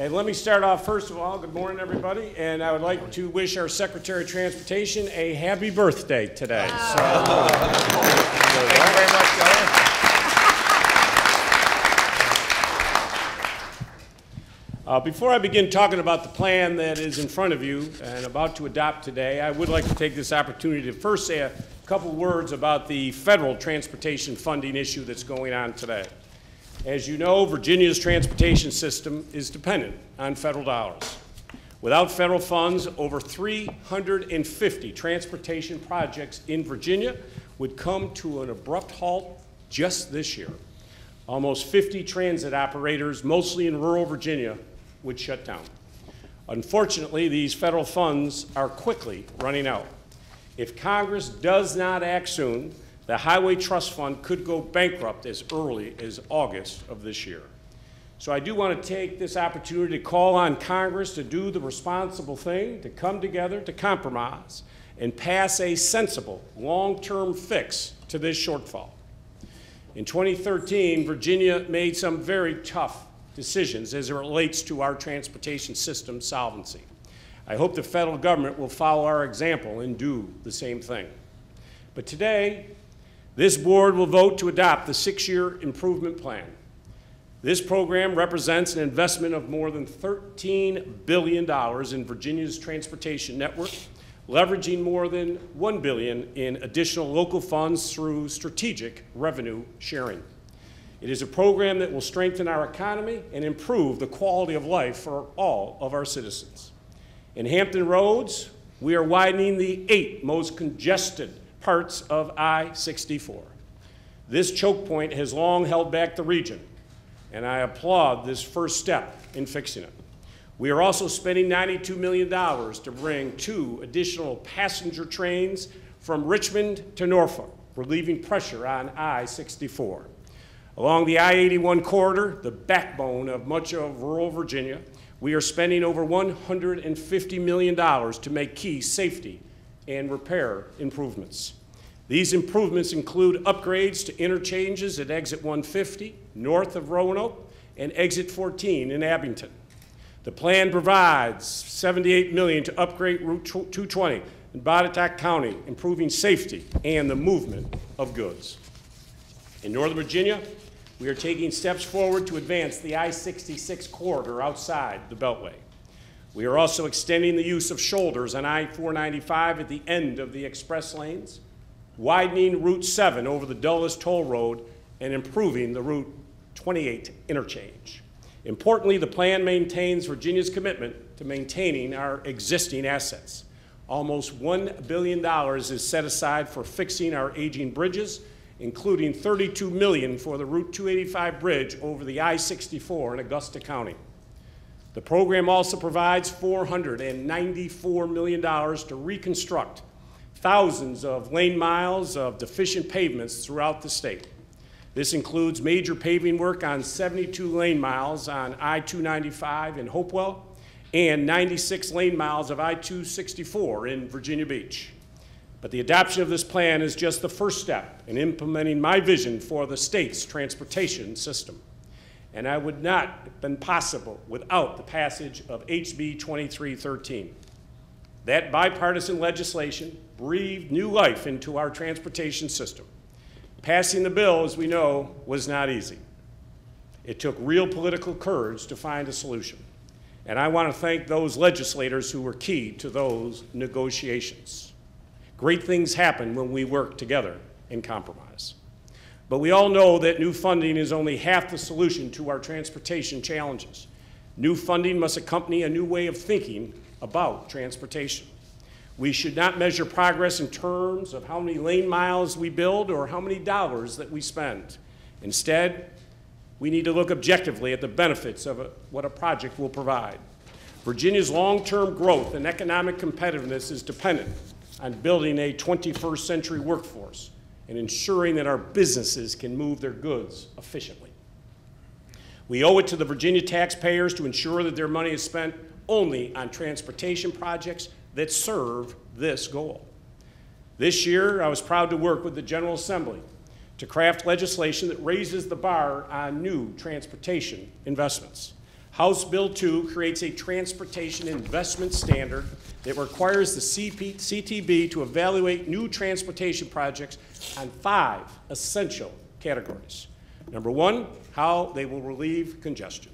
And let me start off, first of all, good morning, everybody. And I would like to wish our Secretary of Transportation a happy birthday today. Wow. Thank you very much, Governor. Before I begin talking about the plan that is in front of you and about to adopt today, I would like to take this opportunity to first say a couple words about the federal transportation funding issue that's going on today. As you know, Virginia's transportation system is dependent on federal dollars. Without federal funds, over 350 transportation projects in Virginia would come to an abrupt halt just this year. Almost 50 transit operators, mostly in rural Virginia, would shut down. Unfortunately, these federal funds are quickly running out. If Congress does not act soon, the Highway Trust Fund could go bankrupt as early as August of this year. So I do want to take this opportunity to call on Congress to do the responsible thing, to come together, to compromise, and pass a sensible, long-term fix to this shortfall. In 2013, Virginia made some very tough decisions as it relates to our transportation system solvency. I hope the federal government will follow our example and do the same thing. But today, this board will vote to adopt the 6-year improvement plan. This program represents an investment of more than $13 billion in Virginia's transportation network, leveraging more than $1 billion in additional local funds through strategic revenue sharing. It is a program that will strengthen our economy and improve the quality of life for all of our citizens. In Hampton Roads, we are widening the 8 most congested parts of I-64. This choke point has long held back the region, and I applaud this first step in fixing it. We are also spending $92 million to bring 2 additional passenger trains from Richmond to Norfolk, relieving pressure on I-64. Along the I-81 corridor, the backbone of much of rural Virginia, we are spending over $150 million to make key safety and repair improvements. These improvements include upgrades to interchanges at exit 150 north of Roanoke and exit 14 in Abington. The plan provides $78 million to upgrade Route 220 in Botetourt County, improving safety and the movement of goods. In Northern Virginia, we are taking steps forward to advance the I-66 corridor outside the Beltway. We are also extending the use of shoulders on I-495 at the end of the express lanes, widening Route 7 over the Dulles Toll Road, and improving the Route 28 interchange. Importantly, the plan maintains Virginia's commitment to maintaining our existing assets. Almost $1 billion is set aside for fixing our aging bridges, including $32 million for the Route 285 bridge over the I-64 in Augusta County. The program also provides $494 million to reconstruct thousands of lane miles of deficient pavements throughout the state. This includes major paving work on 72 lane miles on I-295 in Hopewell and 96 lane miles of I-264 in Virginia Beach. But the adoption of this plan is just the first step in implementing my vision for the state's transportation system. And I would not have been possible without the passage of HB 2313. That bipartisan legislation breathed new life into our transportation system. Passing the bill, as we know, was not easy. It took real political courage to find a solution. And I want to thank those legislators who were key to those negotiations. Great things happen when we work together and compromise. But we all know that new funding is only half the solution to our transportation challenges. New funding must accompany a new way of thinking about transportation. We should not measure progress in terms of how many lane miles we build or how many dollars that we spend. Instead, we need to look objectively at the benefits of what a project will provide. Virginia's long-term growth and economic competitiveness is dependent on building a 21st century workforce and ensuring that our businesses can move their goods efficiently. We owe it to the Virginia taxpayers to ensure that their money is spent only on transportation projects that serve this goal. This year, I was proud to work with the General Assembly to craft legislation that raises the bar on new transportation investments. House Bill 2 creates a transportation investment standard that requires the CTB to evaluate new transportation projects on 5 essential categories. Number 1, how they will relieve congestion.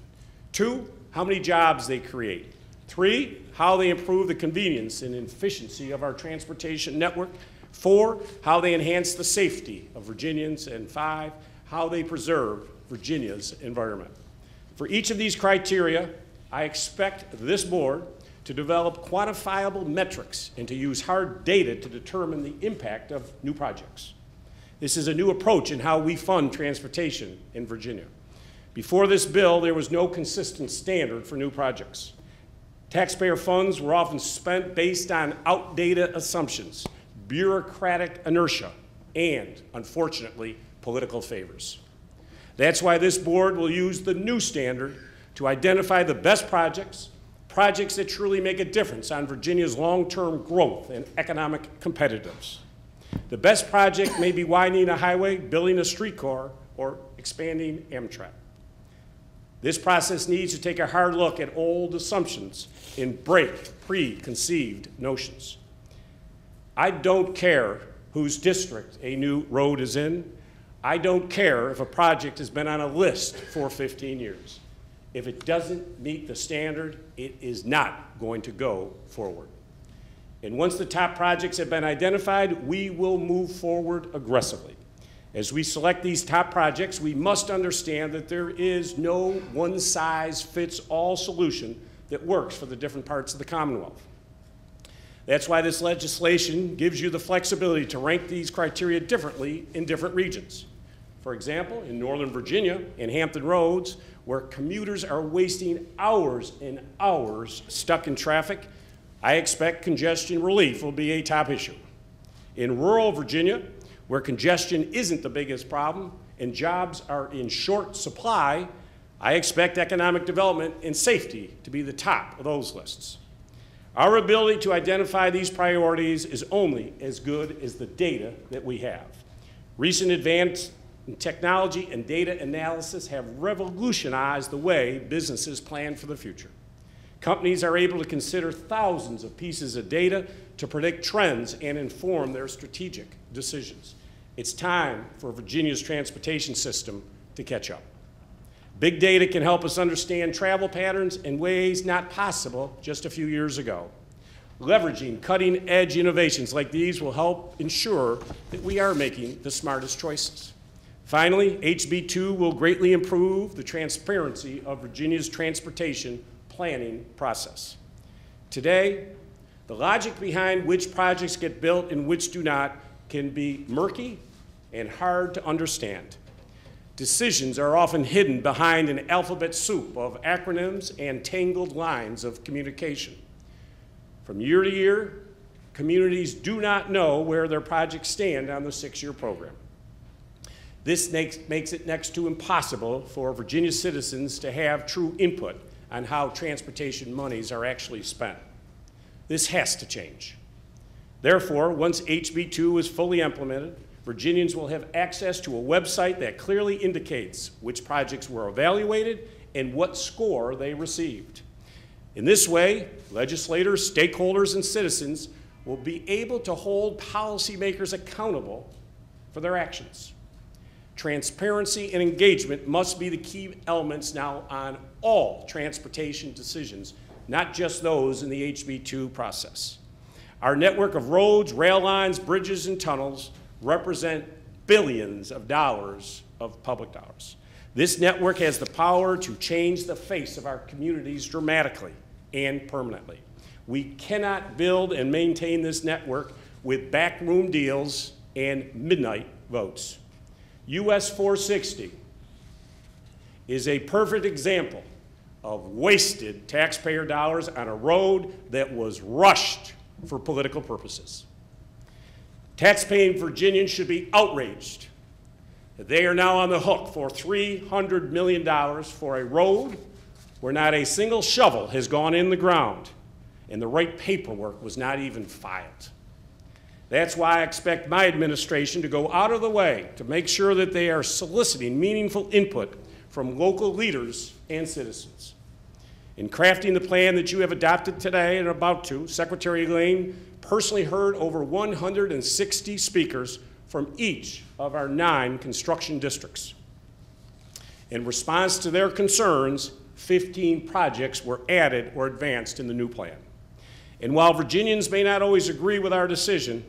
2, how many jobs they create. 3, how they improve the convenience and efficiency of our transportation network. 4, how they enhance the safety of Virginians. And 5, how they preserve Virginia's environment. For each of these criteria, I expect this board to develop quantifiable metrics and to use hard data to determine the impact of new projects. This is a new approach in how we fund transportation in Virginia. Before this bill, there was no consistent standard for new projects. Taxpayer funds were often spent based on outdated assumptions, bureaucratic inertia, and, unfortunately, political favors. That's why this board will use the new standard to identify the best projects that truly make a difference on Virginia's long-term growth and economic competitiveness. The best project may be widening a highway, building a streetcar, or expanding Amtrak. This process needs to take a hard look at old assumptions and break preconceived notions. I don't care whose district a new road is in. I don't care if a project has been on a list for 15 years. If it doesn't meet the standard, it is not going to go forward. And once the top projects have been identified, we will move forward aggressively. As we select these top projects, we must understand that there is no one-size-fits-all solution that works for the different parts of the Commonwealth. That's why this legislation gives you the flexibility to rank these criteria differently in different regions. For example, in Northern Virginia, in Hampton Roads, where commuters are wasting hours and hours stuck in traffic, I expect congestion relief will be a top issue. In rural Virginia, where congestion isn't the biggest problem and jobs are in short supply, I expect economic development and safety to be the top of those lists. Our ability to identify these priorities is only as good as the data that we have. Recent advances in technology and data analysis have revolutionized the way businesses plan for the future. Companies are able to consider thousands of pieces of data to predict trends and inform their strategic decisions. It's time for Virginia's transportation system to catch up. Big data can help us understand travel patterns in ways not possible just a few years ago. Leveraging cutting-edge innovations like these will help ensure that we are making the smartest choices. Finally, HB 2 will greatly improve the transparency of Virginia's transportation planning process. Today, the logic behind which projects get built and which do not can be murky and hard to understand. Decisions are often hidden behind an alphabet soup of acronyms and tangled lines of communication. From year to year, communities do not know where their projects stand on the 6-year program. This makes it next to impossible for Virginia citizens to have true input on how transportation monies are actually spent. This has to change. Therefore, once HB 2 is fully implemented, Virginians will have access to a website that clearly indicates which projects were evaluated and what score they received. In this way, legislators, stakeholders, and citizens will be able to hold policymakers accountable for their actions. Transparency and engagement must be the key elements now on all transportation decisions, not just those in the HB 2 process. Our network of roads, rail lines, bridges, and tunnels represent billions of dollars of public dollars. This network has the power to change the face of our communities dramatically and permanently. We cannot build and maintain this network with backroom deals and midnight votes. US 460 is a perfect example of wasted taxpayer dollars on a road that was rushed for political purposes. Taxpaying Virginians should be outraged that they are now on the hook for $300 million for a road where not a single shovel has gone in the ground and the right paperwork was not even filed. That's why I expect my administration to go out of the way to make sure that they are soliciting meaningful input from local leaders and citizens. In crafting the plan that you have adopted today and are about to, Secretary Lane personally heard over 160 speakers from each of our 9 construction districts. In response to their concerns, 15 projects were added or advanced in the new plan. And while Virginians may not always agree with our decision,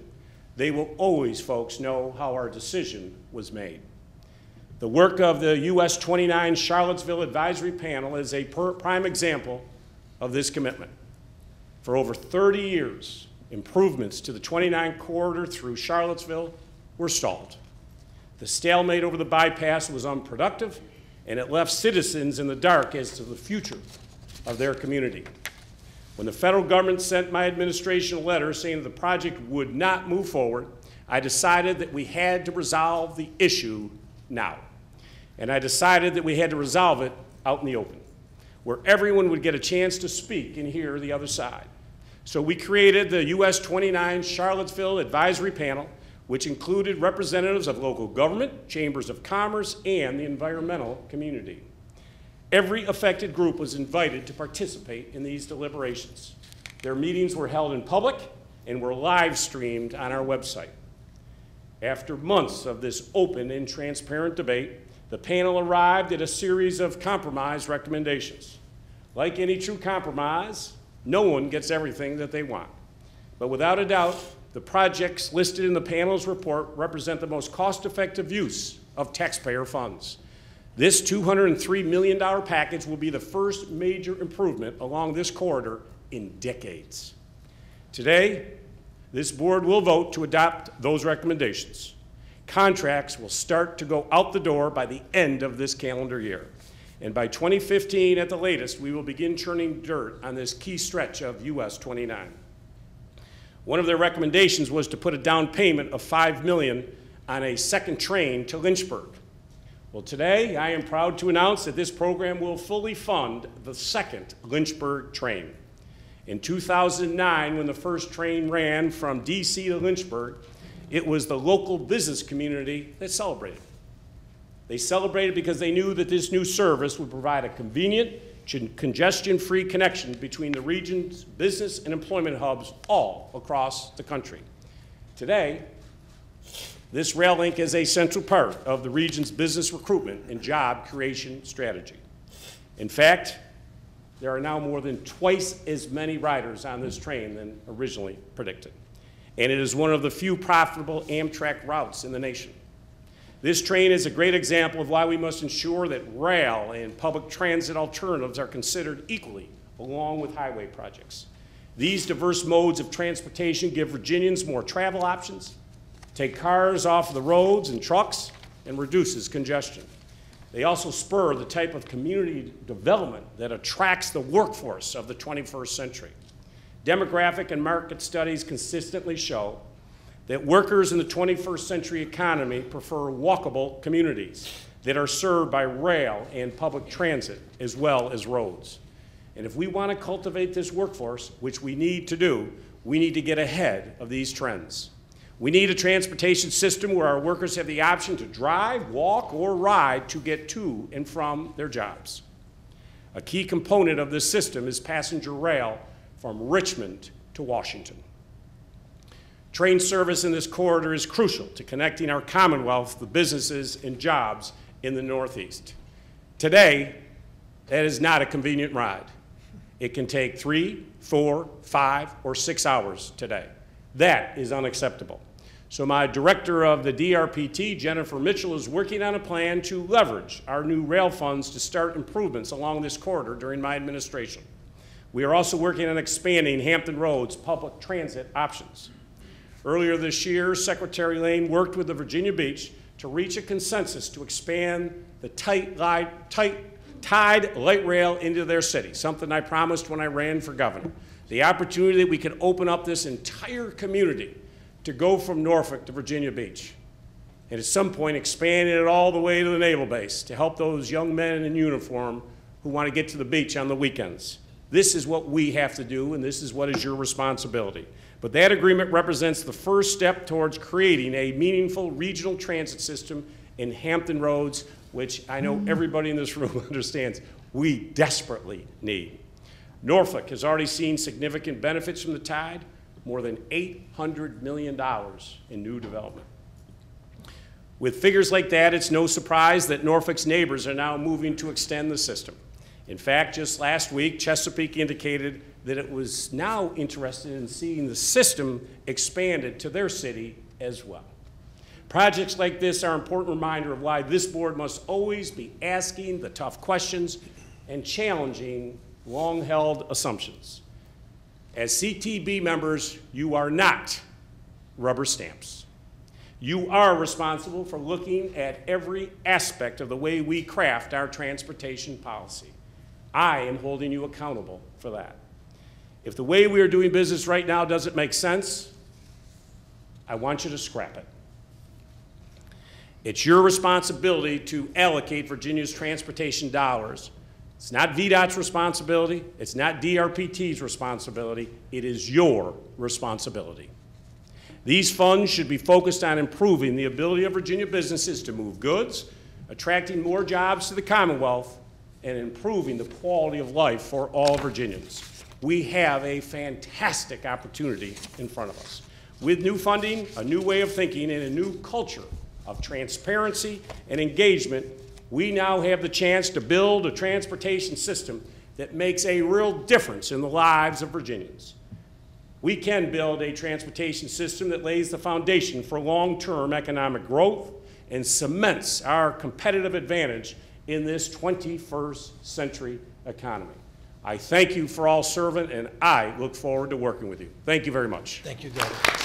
they will always, folks, know how our decision was made. The work of the US 29 Charlottesville Advisory Panel is a prime example of this commitment. For over 30 years, improvements to the 29 corridor through Charlottesville were stalled. The stalemate over the bypass was unproductive, and it left citizens in the dark as to the future of their community. When the federal government sent my administration a letter saying that the project would not move forward, I decided that we had to resolve the issue now. And I decided that we had to resolve it out in the open, where everyone would get a chance to speak and hear the other side. So we created the US 29 Charlottesville Advisory Panel, which included representatives of local government, chambers of commerce, and the environmental community. Every affected group was invited to participate in these deliberations. Their meetings were held in public and were live streamed on our website. After months of this open and transparent debate, the panel arrived at a series of compromise recommendations. Like any true compromise, no one gets everything that they want. But without a doubt, the projects listed in the panel's report represent the most cost-effective use of taxpayer funds. This $203 million package will be the first major improvement along this corridor in decades. Today, this board will vote to adopt those recommendations. Contracts will start to go out the door by the end of this calendar year. And by 2015 at the latest, we will begin churning dirt on this key stretch of US 29. One of their recommendations was to put a down payment of $5 million on a second train to Lynchburg. Well, today I am proud to announce that this program will fully fund the second Lynchburg train. In 2009, when the first train ran from DC to Lynchburg, it was the local business community that celebrated. They celebrated because they knew that this new service would provide a convenient, congestion-free connection between the region's business and employment hubs all across the country. Today, this rail link is a central part of the region's business recruitment and job creation strategy. In fact, there are now more than twice as many riders on this train than originally predicted. And it is one of the few profitable Amtrak routes in the nation. This train is a great example of why we must ensure that rail and public transit alternatives are considered equally, along with highway projects. These diverse modes of transportation give Virginians more travel options, take cars off the roads and trucks, and reduces congestion. They also spur the type of community development that attracts the workforce of the 21st century. Demographic and market studies consistently show that workers in the 21st century economy prefer walkable communities that are served by rail and public transit as well as roads. And if we want to cultivate this workforce, which we need to do, we need to get ahead of these trends. We need a transportation system where our workers have the option to drive, walk, or ride to get to and from their jobs. A key component of this system is passenger rail from Richmond to Washington. Train service in this corridor is crucial to connecting our Commonwealth, the businesses and jobs in the Northeast. Today, that is not a convenient ride. It can take 3, 4, 5, or 6 hours today. That is unacceptable. So my director of the DRPT, Jennifer Mitchell, is working on a plan to leverage our new rail funds to start improvements along this corridor during my administration. We are also working on expanding Hampton Roads' public transit options. Earlier this year, Secretary Lane worked with the Virginia Beach to reach a consensus to expand the Tide light rail into their city, something I promised when I ran for governor. The opportunity that we could open up this entire community to go from Norfolk to Virginia Beach. And at some point, expanding it all the way to the naval base to help those young men in uniform who want to get to the beach on the weekends. This is what we have to do, and this is what is your responsibility. But that agreement represents the first step towards creating a meaningful regional transit system in Hampton Roads, which I know everybody in this room understands we desperately need. Norfolk has already seen significant benefits from the tide, more than $800 million in new development. With figures like that, it's no surprise that Norfolk's neighbors are now moving to extend the system. In fact, just last week, Chesapeake indicated that it was now interested in seeing the system expanded to their city as well. Projects like this are an important reminder of why this board must always be asking the tough questions and challenging long-held assumptions. As CTB members, you are not rubber stamps. You are responsible for looking at every aspect of the way we craft our transportation policy. I am holding you accountable for that. If the way we are doing business right now doesn't make sense, I want you to scrap it. It's your responsibility to allocate Virginia's transportation dollars. It's not VDOT's responsibility. It's not DRPT's responsibility. It is your responsibility. These funds should be focused on improving the ability of Virginia businesses to move goods, attracting more jobs to the Commonwealth, and improving the quality of life for all Virginians. We have a fantastic opportunity in front of us. With new funding, a new way of thinking, and a new culture of transparency and engagement, we now have the chance to build a transportation system that makes a real difference in the lives of Virginians. We can build a transportation system that lays the foundation for long-term economic growth and cements our competitive advantage in this 21st century economy. I thank you for all serving, and I look forward to working with you. Thank you very much. Thank you, Governor.